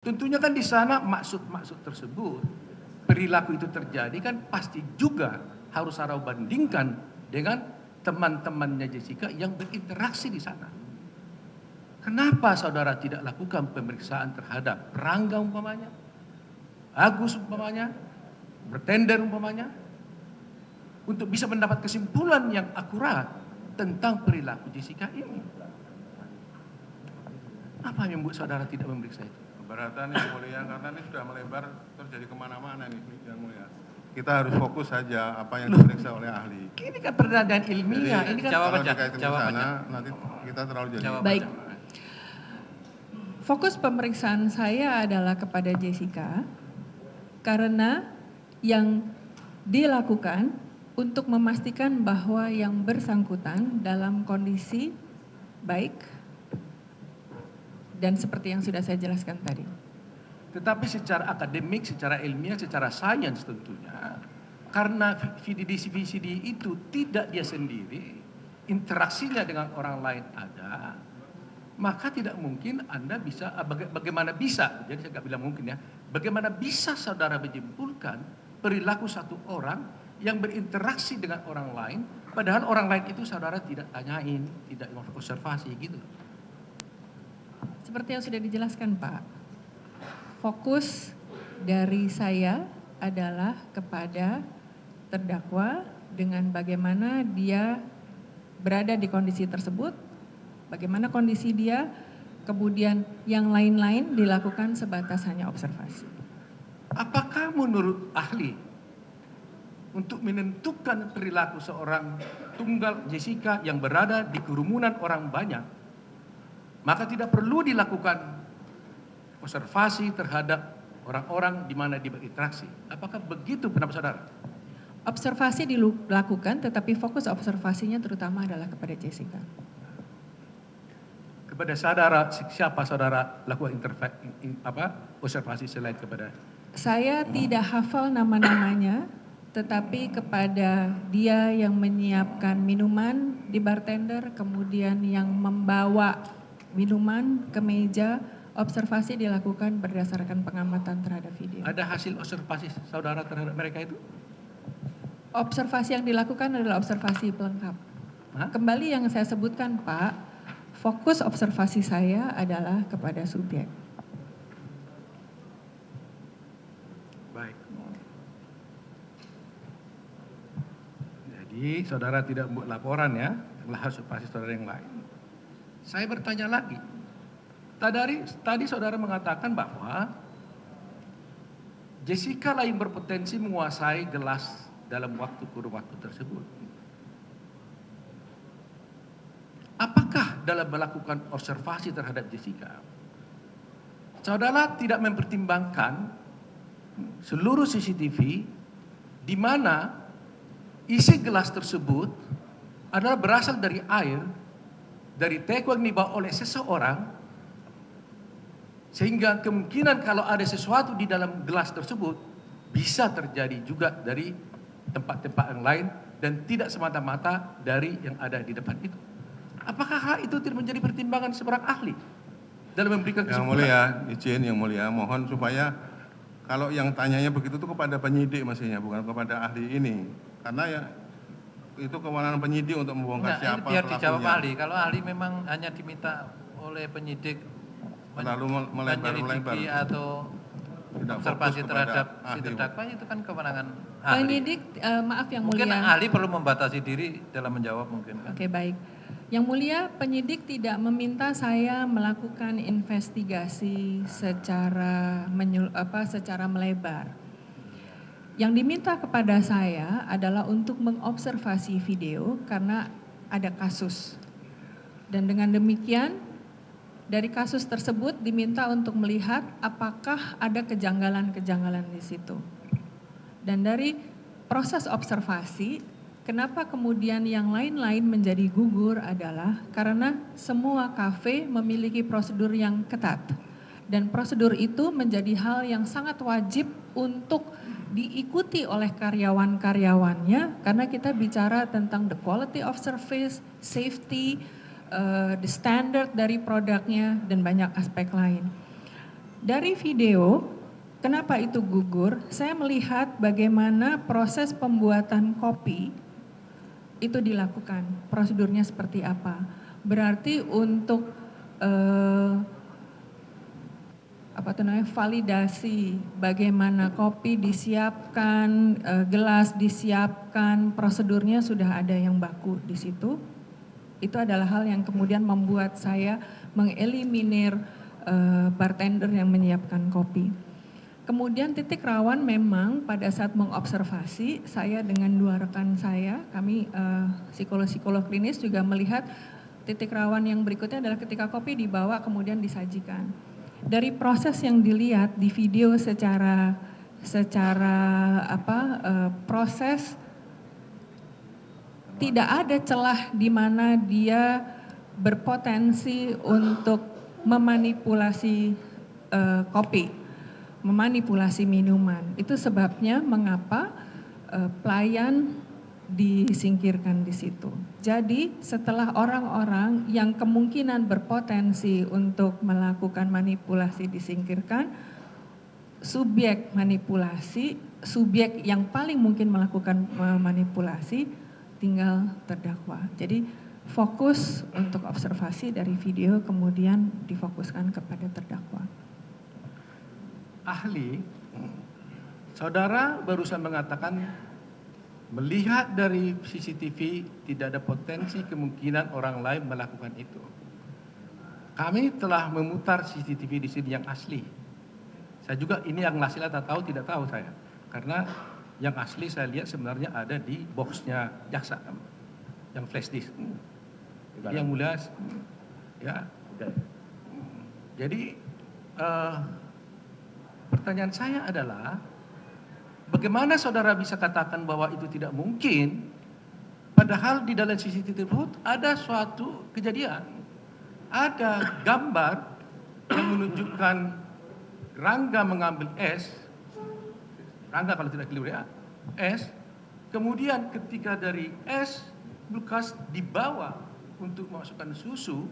Tentunya kan di sana maksud-maksud tersebut, perilaku itu terjadi kan pasti juga harus saudara bandingkan dengan teman-temannya Jessica yang berinteraksi di sana. Kenapa saudara tidak lakukan pemeriksaan terhadap Rangga umpamanya, Agus umpamanya, Bertender umpamanya, untuk bisa mendapat kesimpulan yang akurat tentang perilaku Jessica ini? Apa yang membuat saudara tidak memeriksa itu? Keberatan yang mulia, karena ini sudah melebar terjadi kemana-mana nih yang mulia. Kita harus fokus saja apa yang diperiksa oleh ahli. Ini kan penelitian ilmiah. Jadi, ini kan kalau dikaitkan ke sana, nanti kita terlalu jadi. Baik. Fokus pemeriksaan saya adalah kepada Jessica karena yang dilakukan untuk memastikan bahwa yang bersangkutan dalam kondisi baik dan seperti yang sudah saya jelaskan tadi. Tetapi secara akademik, secara ilmiah, secara sains tentunya, karena VCD itu tidak dia sendiri, interaksinya dengan orang lain ada, maka tidak mungkin Anda bisa, bagaimana bisa, jadi saya nggak bilang mungkin ya, bagaimana bisa saudara menyimpulkan perilaku satu orang yang berinteraksi dengan orang lain, padahal orang lain itu saudara tidak tanyain, tidak observasi gitu. Seperti yang sudah dijelaskan Pak, fokus dari saya adalah kepada terdakwa dengan bagaimana dia berada di kondisi tersebut, bagaimana kondisi dia, kemudian yang lain-lain dilakukan sebatas hanya observasi. Apakah menurut ahli untuk menentukan perilaku seorang tunggal Jessica yang berada di kerumunan orang banyak, maka tidak perlu dilakukan observasi terhadap orang-orang di mana dia berinteraksi? Apakah begitu pendapat saudara? Observasi dilakukan, tetapi fokus observasinya terutama adalah kepada Jessica. Kepada saudara, siapa saudara lakukan observasi selain kepada? Saya tidak hafal nama-namanya, tetapi kepada dia yang menyiapkan minuman di bartender, kemudian yang membawa minuman ke meja, observasi dilakukan berdasarkan pengamatan terhadap video. Ada hasil observasi saudara terhadap mereka itu? Observasi yang dilakukan adalah observasi pelengkap. Hah? Kembali yang saya sebutkan Pak, fokus observasi saya adalah kepada subjek. Baik. Jadi saudara tidak membuat laporan ya, harus observasi saudara yang lain. Saya bertanya lagi. Tadi saudara mengatakan bahwa Jessica lah yang berpotensi menguasai gelas dalam kurun waktu tersebut. Apakah dalam melakukan observasi terhadap Jessica, saudara tidak mempertimbangkan seluruh CCTV di mana isi gelas tersebut adalah berasal dari air, dari teko yang dibawa oleh seseorang, sehingga kemungkinan kalau ada sesuatu di dalam gelas tersebut bisa terjadi juga dari tempat-tempat yang lain dan tidak semata-mata dari yang ada di depan itu. Apakah hal itu tidak menjadi pertimbangan seorang ahli dalam memberikan kesimpulan? Yang mulia, izin yang mulia, mohon supaya kalau yang tanyanya begitu itu kepada penyidik mestinya, bukan kepada ahli ini. Karena ya itu kewenangan penyidik untuk membongkar siapa biar pelakunya. dijawab ahli. Kalau ahli memang hanya diminta oleh penyidik terlalu melebar-lebar atau tidak observasi fokus terhadap kepada si ahli. terdakwa, itu kan kewenangan ahli. Penyidik, maaf yang Mungkin mulia. ahli perlu membatasi diri dalam menjawab mungkin kan. Oke, baik. Yang mulia, penyidik tidak meminta saya melakukan investigasi secara melebar. Yang diminta kepada saya adalah untuk mengobservasi video karena ada kasus. Dan dengan demikian, dari kasus tersebut diminta untuk melihat apakah ada kejanggalan-kejanggalan di situ. Dan dari proses observasi, kenapa kemudian yang lain-lain menjadi gugur adalah karena semua kafe memiliki prosedur yang ketat. Dan prosedur itu menjadi hal yang sangat wajib untuk diikuti oleh karyawan-karyawannya karena kita bicara tentang the quality of service, safety, the standard dari produknya dan banyak aspek lain. Dari video, kenapa itu gugur? Saya melihat bagaimana proses pembuatan kopi itu dilakukan, prosedurnya seperti apa. Berarti untuk validasi bagaimana kopi disiapkan, gelas disiapkan, prosedurnya sudah ada yang baku di situ. Itu adalah hal yang kemudian membuat saya mengeliminir bartender yang menyiapkan kopi. Kemudian titik rawan memang pada saat mengobservasi, saya dengan 2 rekan saya, kami psikolog klinis juga melihat titik rawan yang berikutnya adalah ketika kopi dibawa kemudian disajikan. Dari proses yang dilihat di video secara proses, tidak ada celah di mana dia berpotensi untuk memanipulasi kopi, memanipulasi minuman. Itu sebabnya mengapa pelayan disingkirkan di situ. Jadi setelah orang-orang yang kemungkinan berpotensi untuk melakukan manipulasi disingkirkan, subjek manipulasi, subjek yang paling mungkin melakukan manipulasi tinggal terdakwa. Jadi fokus untuk observasi dari video kemudian difokuskan kepada terdakwa. Ahli, saudara barusan mengatakan melihat dari CCTV tidak ada potensi kemungkinan orang lain melakukan itu. Kami telah memutar CCTV di sini yang asli. Saya juga ini yang asli tak tahu, tidak tahu saya. Karena yang asli saya lihat sebenarnya ada di boxnya jaksa, yang flash disk. Yang mulia, ya. Jadi pertanyaan saya adalah, bagaimana saudara bisa katakan bahwa itu tidak mungkin, padahal di dalam CCTV tersebut ada suatu kejadian, ada gambar yang menunjukkan Rangga mengambil es, Rangga kalau tidak keliru ya, es, kemudian ketika dari es, Lukas dibawa untuk memasukkan susu,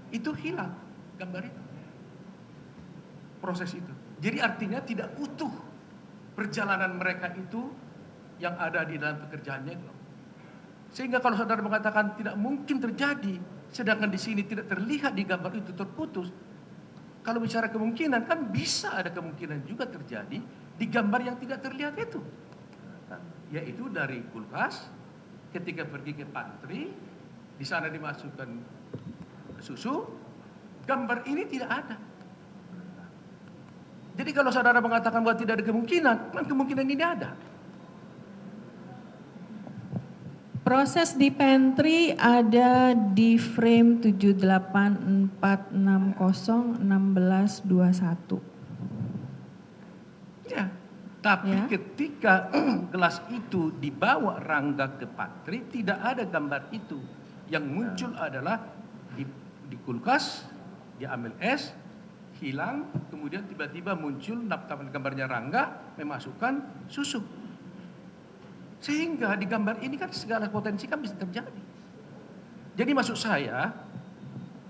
itu hilang gambar itu, proses itu. Jadi artinya tidak utuh perjalanan mereka itu yang ada di dalam pekerjaannya itu. Sehingga kalau saudara mengatakan tidak mungkin terjadi, sedangkan di sini tidak terlihat di gambar itu terputus. Kalau bicara kemungkinan, kan bisa ada kemungkinan juga terjadi di gambar yang tidak terlihat itu. Yaitu dari kulkas, ketika pergi ke pantry, di sana dimasukkan susu, gambar ini tidak ada. Jadi kalau saudara mengatakan bahwa tidak ada kemungkinan, kan kemungkinan ini ada. Proses di pantry ada di frame 784601621. Ya, tapi Ya. ketika gelas itu dibawa Rangga ke pantry, tidak ada gambar itu. Yang muncul adalah di kulkas, dia ambil es, hilang, kemudian tiba-tiba muncul gambarnya Rangga memasukkan susu. Sehingga di gambar ini kan segala potensi kan bisa terjadi. Jadi maksud saya,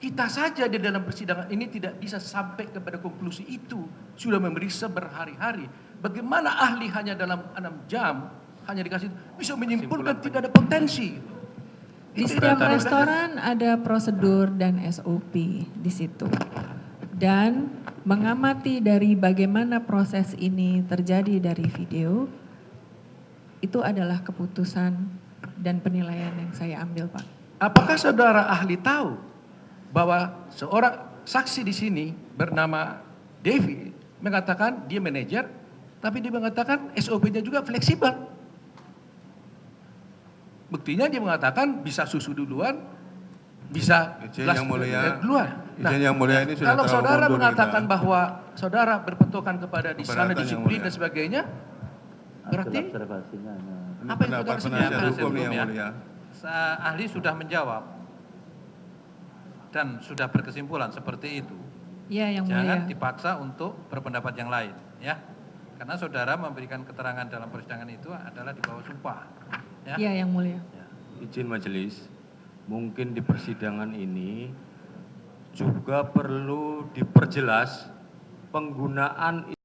kita saja di dalam persidangan ini tidak bisa sampai kepada konklusi itu. Sudah memeriksa berhari-hari. Bagaimana ahli hanya dalam 6 jam, hanya dikasih, bisa menyimpulkan tidak ada potensi. Di setiap restoran ada prosedur dan SOP di situ. Dan mengamati dari bagaimana proses ini terjadi dari video, itu adalah keputusan dan penilaian yang saya ambil, Pak. Apakah saudara ahli tahu bahwa seorang saksi di sini bernama Devi mengatakan dia manajer, tapi dia mengatakan SOP-nya juga fleksibel. Buktinya dia mengatakan bisa susu duluan, bisa Izin yang mulia, duluan. izin yang mulia ini sudah kalau terlalu saudara mundur mengatakan kita. bahwa saudara berpatokan kepada di sana Keberatan yang disiplin mulia. dan sebagainya, berarti Ini apa yang pendapat saudara penasihat sebutkan? hukum nih yang Ya. mulia. Ahli sudah menjawab dan sudah berkesimpulan seperti itu. Ya, yang Jangan mulia. dipaksa untuk berpendapat yang lain, ya. Karena saudara memberikan keterangan dalam persidangan itu adalah di bawah sumpah. Ya. Ya, yang mulia. Ya, izin majelis, mungkin di persidangan ini juga perlu diperjelas penggunaan